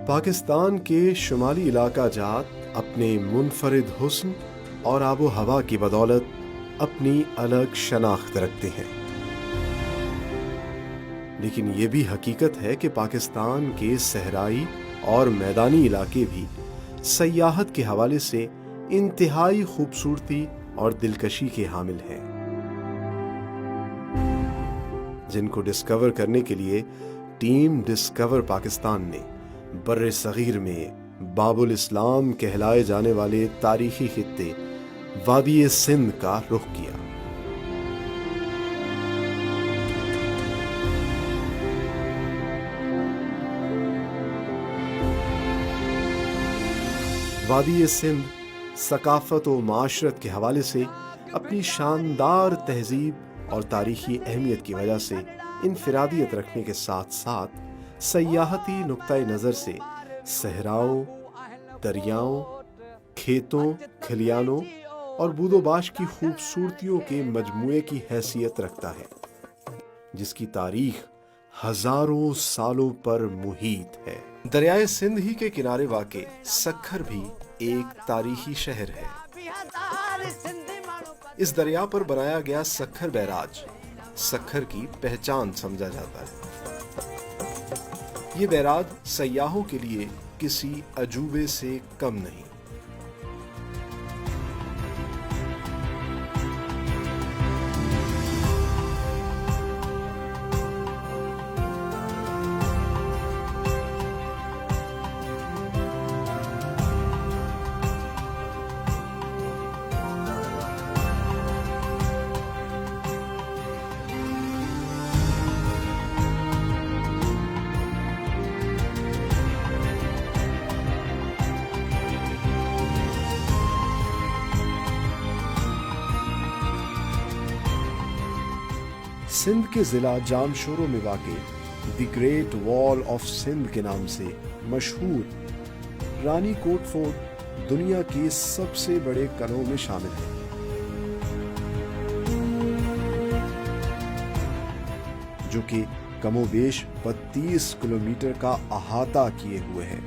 پاکستان کے شمالی علاقہ جات اپنے منفرد حسن اور آب و ہوا کی بدولت اپنی الگ شناخت رکھتے ہیں، لیکن یہ بھی حقیقت ہے کہ پاکستان کے صحرائی اور میدانی علاقے بھی سیاحت کے حوالے سے انتہائی خوبصورتی اور دلکشی کے حامل ہیں، جن کو ڈسکور کرنے کے لیے ٹیم ڈسکور پاکستان نے بر صغیر میں باب الاسلام کہلائے جانے والے تاریخی خطے وادی سندھ کا رخ کیا۔ وادی سندھ ثقافت و معاشرت کے حوالے سے اپنی شاندار تہذیب اور تاریخی اہمیت کی وجہ سے انفرادیت رکھنے کے ساتھ ساتھ سیاحتی نقطۂ نظر سے صحراؤں، دریاؤں، کھیتوں، کھلیانوں اور بود و باش کی خوبصورتیوں کے مجموعے کی حیثیت رکھتا ہے، جس کی تاریخ ہزاروں سالوں پر محیط ہے۔ دریائے سندھ ہی کے کنارے واقع سکھر بھی ایک تاریخی شہر ہے۔ اس دریا پر بنایا گیا سکھر بیراج سکھر کی پہچان سمجھا جاتا ہے۔ یہ بیراج سیاحوں کے لیے کسی عجوبے سے کم نہیں۔ سندھ کے ضلع جام شورو میں واقع دی گریٹ وال آف سندھ کے نام سے مشہور رانی کوٹ فورٹ دنیا کے سب سے بڑے قلعوں میں شامل ہے، جو کہ کم و بیش 32 کلومیٹر کا احاطہ کیے ہوئے ہے۔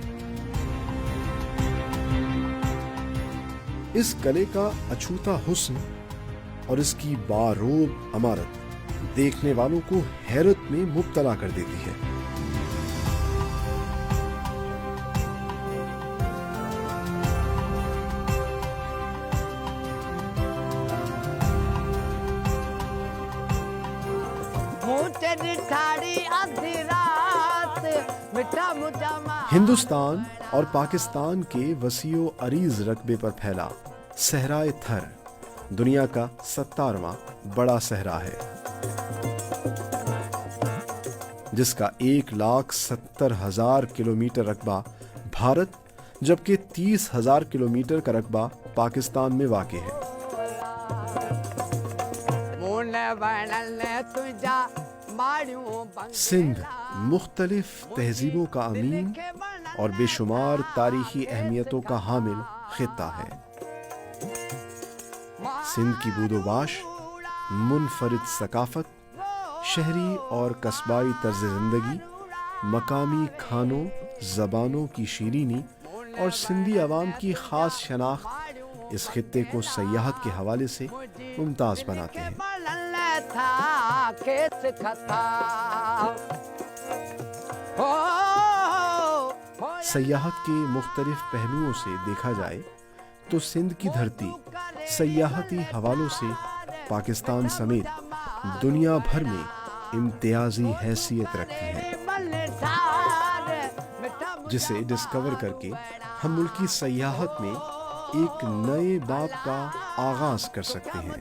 اس قلعے کا اچھوتا حسن اور اس کی باروب عمارت دیکھنے والوں کو حیرت میں مبتلا کر دیتی ہے۔ ہندوستان اور پاکستان کے وسیع و عریض رقبے پر پھیلا صحرائے تھر دنیا کا 17واں بڑا صحرا ہے، جس کا 1,70,000 کلومیٹر رقبہ بھارت جبکہ 30,000 کلومیٹر کا رقبہ پاکستان میں واقع ہے۔ سندھ مختلف تہذیبوں کا امین اور بے شمار تاریخی اہمیتوں کا حامل خطہ ہے۔ سندھ کی بود و باش، منفرد ثقافت، شہری اور قصبائی طرز زندگی، مقامی کھانوں، زبانوں کی شیرینی اور سندھی عوام کی خاص شناخت اس خطے کو سیاحت کے حوالے سے ممتاز بناتے ہیں۔ سیاحت کے مختلف پہلوؤں سے دیکھا جائے تو سندھ کی دھرتی سیاحتی حوالوں سے پاکستان سمیت دنیا بھر میں امتیازی حیثیت رکھتی ہے، جسے ڈسکور کر کے ہم ملکی سیاحت میں ایک نئے باب کا آغاز کر سکتے ہیں۔